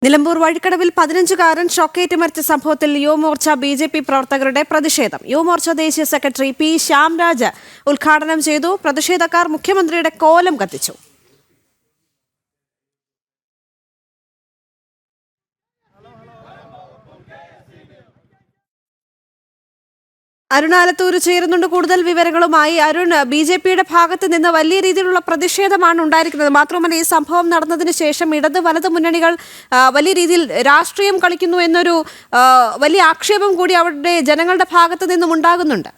നിലമ്പൂർ വഴിക്കടവിൽ 15-കാരൻ ഷോക്കേറ്റ് മരിച്ച സംഭവത്തിൽ യുവമോർച്ച ബിജെപി പ്രവർത്തകരുടെ പ്രതിഷേധം. യുവമോർച്ച ദേശീയ സെക്രട്ടറി പി ശ്യാംരാജ് ഉദ്ഘാടനം ചെയ്തു. പ്രതിഷേധക്കാർ മുഖ്യമന്ത്രിയുടെ കോലം കത്തിച്ചു. അരുൺ ആലത്തൂർ ചേരുന്നുണ്ട് കൂടുതൽ വിവരങ്ങളുമായി. അരുൺ, ബിജെപിയുടെ ഭാഗത്ത് നിന്ന് വലിയ രീതിയിലുള്ള പ്രതിഷേധമാണ് ഉണ്ടായിരിക്കുന്നത്. മാത്രമല്ല, ഈ സംഭവം നടന്നതിന് ശേഷം ഇടത് വലത് മുന്നണികൾ വലിയ രീതിയിൽ രാഷ്ട്രീയം കളിക്കുന്നു എന്നൊരു വലിയ ആക്ഷേപം കൂടി അവരുടെ ജനങ്ങളുടെ ഭാഗത്ത് നിന്നും ഉണ്ടാകുന്നുണ്ട്.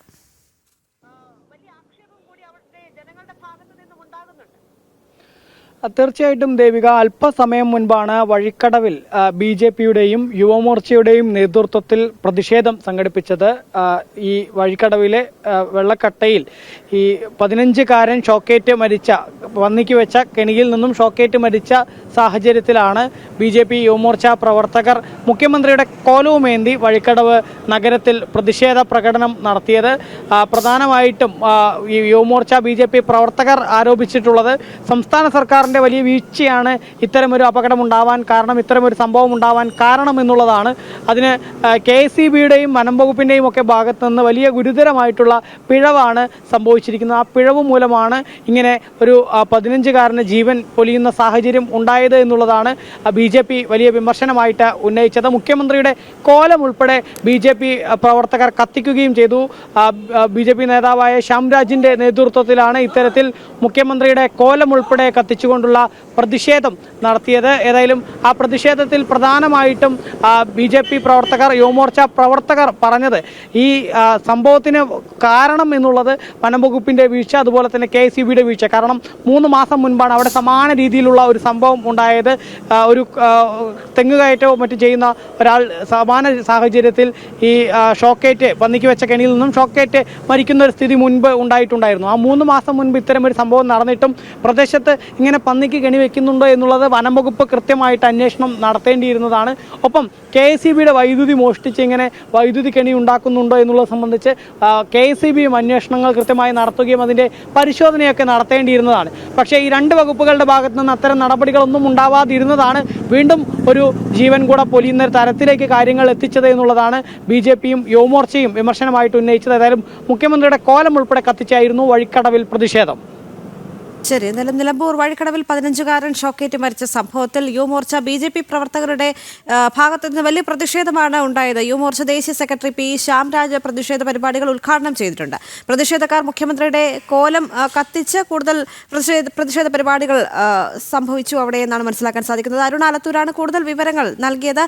തീർച്ചയായിട്ടും ദേവിക, അല്പസമയം മുൻപാണ് വഴിക്കടവിൽ ബിജെപിയുടെയും യുവമോർച്ചയുടെയും നേതൃത്വത്തിൽ പ്രതിഷേധം സംഘടിപ്പിച്ചത്. ഈ വഴിക്കടവിലെ വെള്ളക്കട്ടയിൽ ഈ 15-കാരൻ ഷോക്കേറ്റ് മരിച്ച പന്നിക്ക് വെച്ച കെണിയിൽ നിന്നും ഷോക്കേറ്റ് മരിച്ച സാഹചര്യത്തിലാണ് ബിജെപി യുവമോർച്ച പ്രവർത്തകർ മുഖ്യമന്ത്രിയുടെ കോലവുമേന്തി വഴിക്കടവ് നഗരത്തിൽ പ്രതിഷേധ പ്രകടനം നടത്തിയത്. പ്രധാനമായിട്ടും ഈ യുവമോർച്ച ബിജെപി പ്രവർത്തകർ ആരോപിച്ചിട്ടുള്ളത് സംസ്ഥാന സർക്കാർ വലിയ വീഴ്ചയാണ് ഇത്തരമൊരു അപകടം ഉണ്ടാവാൻ കാരണം, ഇത്തരമൊരു സംഭവം ഉണ്ടാവാൻ കാരണം എന്നുള്ളതാണ്. അതിന് KSEBയുടെയും വനം വകുപ്പിൻ്റെയും ഒക്കെ ഭാഗത്തു നിന്ന് വലിയ ഗുരുതരമായിട്ടുള്ള പിഴവാണ് സംഭവിച്ചിരിക്കുന്നത്. ആ പിഴവ് മൂലമാണ് ഇങ്ങനെ ഒരു 15-കാരന് ജീവൻ പൊലിയുന്ന സാഹചര്യം ഉണ്ടായത് എന്നുള്ളതാണ് BJP വലിയ വിമർശനമായിട്ട് ഉന്നയിച്ചത്. മുഖ്യമന്ത്രിയുടെ കോലം ഉൾപ്പെടെ BJP പ്രവർത്തകർ കത്തിക്കുകയും ചെയ്തു. BJP നേതാവായ ശ്യാംരാജിൻ്റെ നേതൃത്വത്തിലാണ് ഇത്തരത്തിൽ മുഖ്യമന്ത്രിയുടെ കോലം ഉൾപ്പെടെ കത്തിച്ചുകൊണ്ടുള്ള പ്രതിഷേധം നടത്തിയത്. ഏതായാലും ആ പ്രതിഷേധത്തിൽ പ്രധാനമായിട്ടും BJP പ്രവർത്തകർ, യുവമോർച്ച പ്രവർത്തകർ പറഞ്ഞത് ഈ സംഭവത്തിന് കാരണം എന്നുള്ളത് വനംവകുപ്പിൻ്റെ വീഴ്ച, അതുപോലെ തന്നെ KSEBയുടെ വീഴ്ച. കാരണം 3 മാസം മുൻപാണ് അവിടെ സമാന രീതിയിലുള്ള ഒരു സംഭവം ഉണ്ടായത്. ഒരു തെങ്ങുകയറ്റവും മറ്റും ചെയ്യുന്ന ഒരാൾ സമാന സാഹചര്യത്തിൽ ഈ ഷോക്കേറ്റ് പന്നിക്ക് വെച്ച കെണിയിൽ നിന്നും ഷോക്കേറ്റ് മരിക്കുന്ന ഒരു സ്ഥിതി മുൻപ് ഉണ്ടായിട്ടുണ്ടായിരുന്നു. ആ 3 മാസം മുൻപ് ഇത്തരമൊരു സംഭവം നടന്നിട്ടും പ്രദേശത്ത് ഇങ്ങനെ പന്നിക്ക് കെണി വെക്കുന്നുണ്ടോ എന്നുള്ളത് വനം വകുപ്പ് കൃത്യമായിട്ട് അന്വേഷണം നടത്തേണ്ടിയിരുന്നതാണ്. ഒപ്പം KSEBയുടെ വൈദ്യുതി മോഷ്ടിച്ച് ഇങ്ങനെ വൈദ്യുതി കെണി ഉണ്ടാക്കുന്നുണ്ടോ എന്നുള്ളത് സംബന്ധിച്ച് KSEBയും അന്വേഷണങ്ങൾ കൃത്യമായി നടത്തുകയും അതിൻ്റെ പരിശോധനയൊക്കെ നടത്തേണ്ടിയിരുന്നതാണ്. പക്ഷേ ഈ 2 വകുപ്പുകളുടെ ഭാഗത്തു നിന്ന് അത്തരം നടപടികളൊന്നും ഉണ്ടാവാതിരുന്നതാണ് വീണ്ടും ഒരു ജീവൻ കൂടെ പൊലിയുന്ന തരത്തിലേക്ക് കാര്യങ്ങൾ എത്തിച്ചത് എന്നുള്ളതാണ് BJPയും യുവമോർച്ചയും വിമർശനമായിട്ട് ഉന്നയിച്ചത്. ഏതായാലും മുഖ്യമന്ത്രിയുടെ കോലം ഉൾപ്പെടെ കത്തിച്ചായിരുന്നു വഴിക്കടവിൽ പ്രതിഷേധം. ശരി, എന്തായാലും നിലമ്പൂർ വഴിക്കടവിൽ 15-കാരൻ ഷോക്കേറ്റ് മരിച്ച സംഭവത്തിൽ യുവമോർച്ച BJP പ്രവർത്തകരുടെ ഭാഗത്തു നിന്ന് വലിയ പ്രതിഷേധമാണ് ഉണ്ടായത്. യുവമോർച്ച ദേശീയ സെക്രട്ടറി പി ശ്യാംരാജ് പ്രതിഷേധ പരിപാടികൾ ഉദ്ഘാടനം ചെയ്തിട്ടുണ്ട്. പ്രതിഷേധക്കാർ മുഖ്യമന്ത്രിയുടെ കോലം കത്തിച്ച് കൂടുതൽ പ്രതിഷേധ പരിപാടികൾ സംഭവിച്ചു അവിടെ എന്നാണ് മനസ്സിലാക്കാൻ സാധിക്കുന്നത്. അരുൺ ആലത്തൂരാണ് കൂടുതൽ വിവരങ്ങൾ നൽകിയത്.